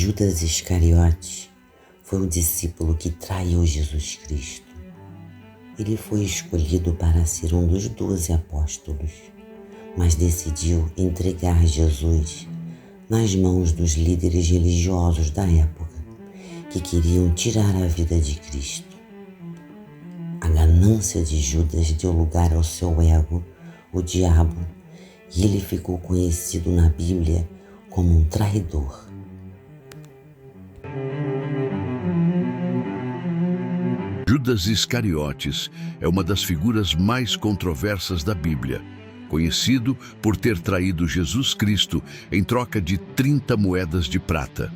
Judas Iscariotes foi o discípulo que traiu Jesus Cristo. Ele foi escolhido para ser um dos 12 apóstolos, mas decidiu entregar Jesus nas mãos dos líderes religiosos da época, que queriam tirar a vida de Cristo. A ganância de Judas deu lugar ao seu ego, o diabo, e ele ficou conhecido na Bíblia como um traidor. Judas Iscariotes é uma das figuras mais controversas da Bíblia, conhecido por ter traído Jesus Cristo em troca de 30 moedas de prata.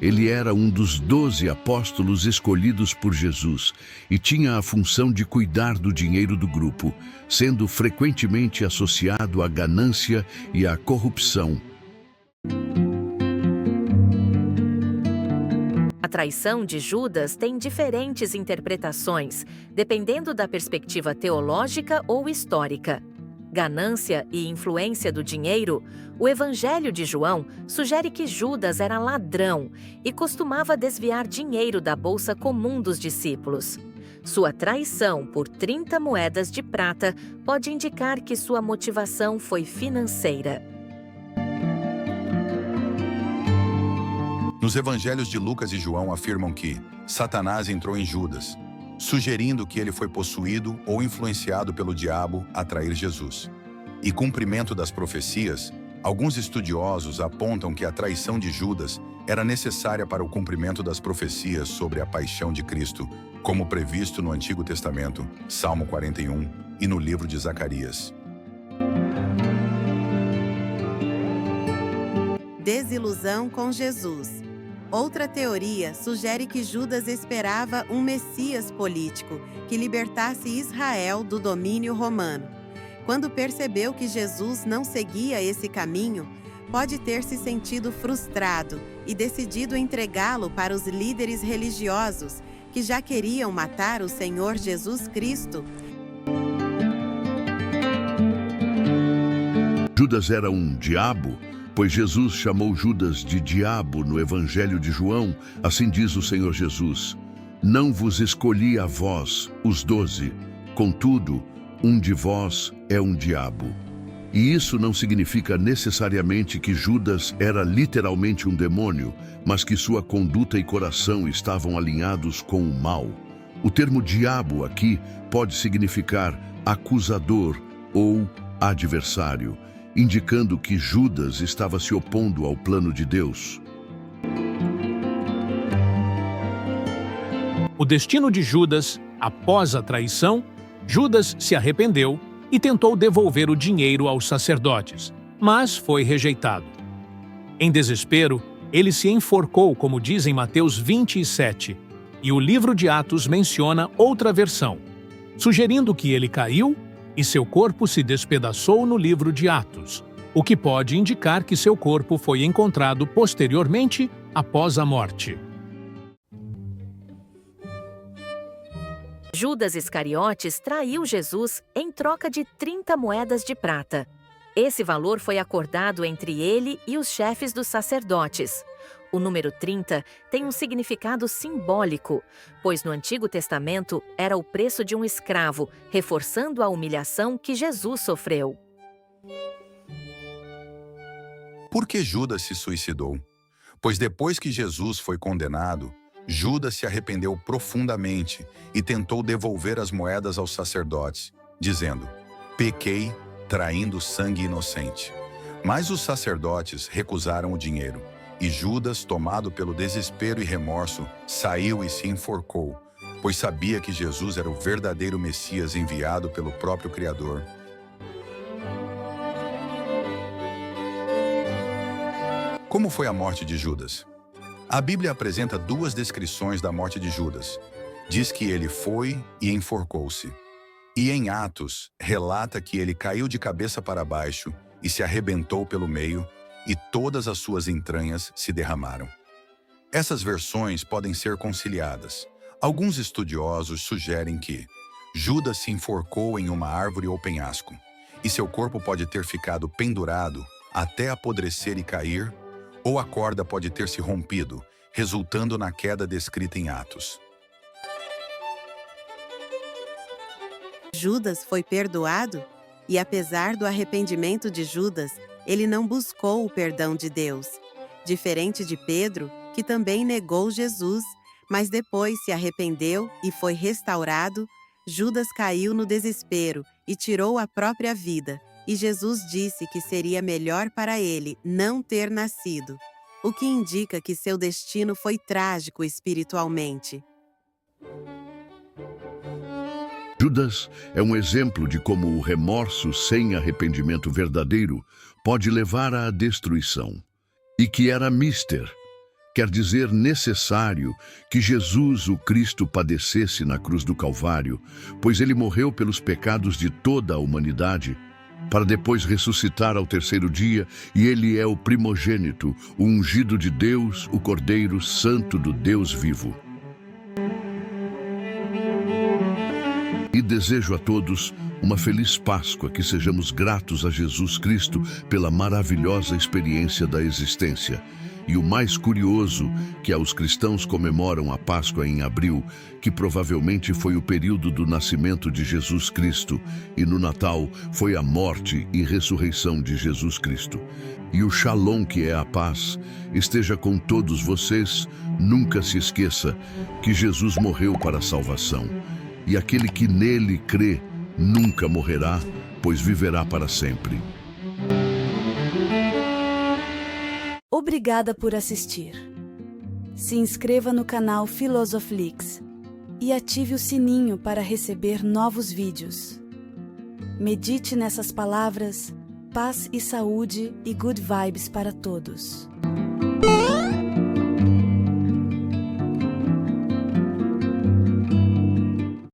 Ele era um dos 12 apóstolos escolhidos por Jesus e tinha a função de cuidar do dinheiro do grupo, sendo frequentemente associado à ganância e à corrupção. A traição de Judas tem diferentes interpretações, dependendo da perspectiva teológica ou histórica. Ganância e influência do dinheiro, o Evangelho de João sugere que Judas era ladrão e costumava desviar dinheiro da bolsa comum dos discípulos. Sua traição por 30 moedas de prata pode indicar que sua motivação foi financeira. Nos evangelhos de Lucas e João afirmam que Satanás entrou em Judas, sugerindo que ele foi possuído ou influenciado pelo diabo a trair Jesus. E cumprimento das profecias, alguns estudiosos apontam que a traição de Judas era necessária para o cumprimento das profecias sobre a paixão de Cristo, como previsto no Antigo Testamento, Salmo 41, e no livro de Zacarias. Desilusão com Jesus. Outra teoria sugere que Judas esperava um Messias político que libertasse Israel do domínio romano. Quando percebeu que Jesus não seguia esse caminho, pode ter se sentido frustrado e decidido entregá-lo para os líderes religiosos que já queriam matar o Senhor Jesus Cristo. Judas era um diabo? Pois Jesus chamou Judas de diabo no Evangelho de João, assim diz o Senhor Jesus: não vos escolhi a vós, os 12, contudo, um de vós é um diabo. E isso não significa necessariamente que Judas era literalmente um demônio, mas que sua conduta e coração estavam alinhados com o mal. O termo diabo aqui pode significar acusador ou adversário, indicando que Judas estava se opondo ao plano de Deus. O destino de Judas, após a traição, Judas se arrependeu e tentou devolver o dinheiro aos sacerdotes, mas foi rejeitado. Em desespero, ele se enforcou, como diz em Mateus 27, e o livro de Atos menciona outra versão, sugerindo que ele caiu e seu corpo se despedaçou no livro de Atos, o que pode indicar que seu corpo foi encontrado posteriormente após a morte. Judas Iscariotes traiu Jesus em troca de 30 moedas de prata. Esse valor foi acordado entre ele e os chefes dos sacerdotes. O número 30 tem um significado simbólico, pois no Antigo Testamento era o preço de um escravo, reforçando a humilhação que Jesus sofreu. Por que Judas se suicidou? Pois depois que Jesus foi condenado, Judas se arrependeu profundamente e tentou devolver as moedas aos sacerdotes, dizendo: pequei, traindo sangue inocente. Mas os sacerdotes recusaram o dinheiro. E Judas, tomado pelo desespero e remorso, saiu e se enforcou, pois sabia que Jesus era o verdadeiro Messias enviado pelo próprio Criador. Como foi a morte de Judas? A Bíblia apresenta duas descrições da morte de Judas. Diz que ele foi e enforcou-se. E em Atos, relata que ele caiu de cabeça para baixo e se arrebentou pelo meio, e todas as suas entranhas se derramaram. Essas versões podem ser conciliadas. Alguns estudiosos sugerem que Judas se enforcou em uma árvore ou penhasco, e seu corpo pode ter ficado pendurado até apodrecer e cair, ou a corda pode ter se rompido, resultando na queda descrita em Atos. Judas foi perdoado? E apesar do arrependimento de Judas, ele não buscou o perdão de Deus. Diferente de Pedro, que também negou Jesus, mas depois se arrependeu e foi restaurado, Judas caiu no desespero e tirou a própria vida, e Jesus disse que seria melhor para ele não ter nascido, o que indica que seu destino foi trágico espiritualmente. Judas é um exemplo de como o remorso sem arrependimento verdadeiro pode levar à destruição. E que era mister, quer dizer necessário, que Jesus, o Cristo, padecesse na cruz do Calvário, pois ele morreu pelos pecados de toda a humanidade, para depois ressuscitar ao terceiro dia, e ele é o primogênito, o ungido de Deus, o Cordeiro Santo do Deus vivo. E desejo a todos uma feliz Páscoa, que sejamos gratos a Jesus Cristo pela maravilhosa experiência da existência. E o mais curioso, que os cristãos comemoram a Páscoa em abril, que provavelmente foi o período do nascimento de Jesus Cristo, e no Natal foi a morte e ressurreição de Jesus Cristo. E o Shalom, que é a paz, esteja com todos vocês. Nunca se esqueça que Jesus morreu para a salvação. E aquele que nele crê nunca morrerá, pois viverá para sempre. Obrigada por assistir. Se inscreva no canal Filosoflix e ative o sininho para receber novos vídeos. Medite nessas palavras, paz e saúde e good vibes para todos.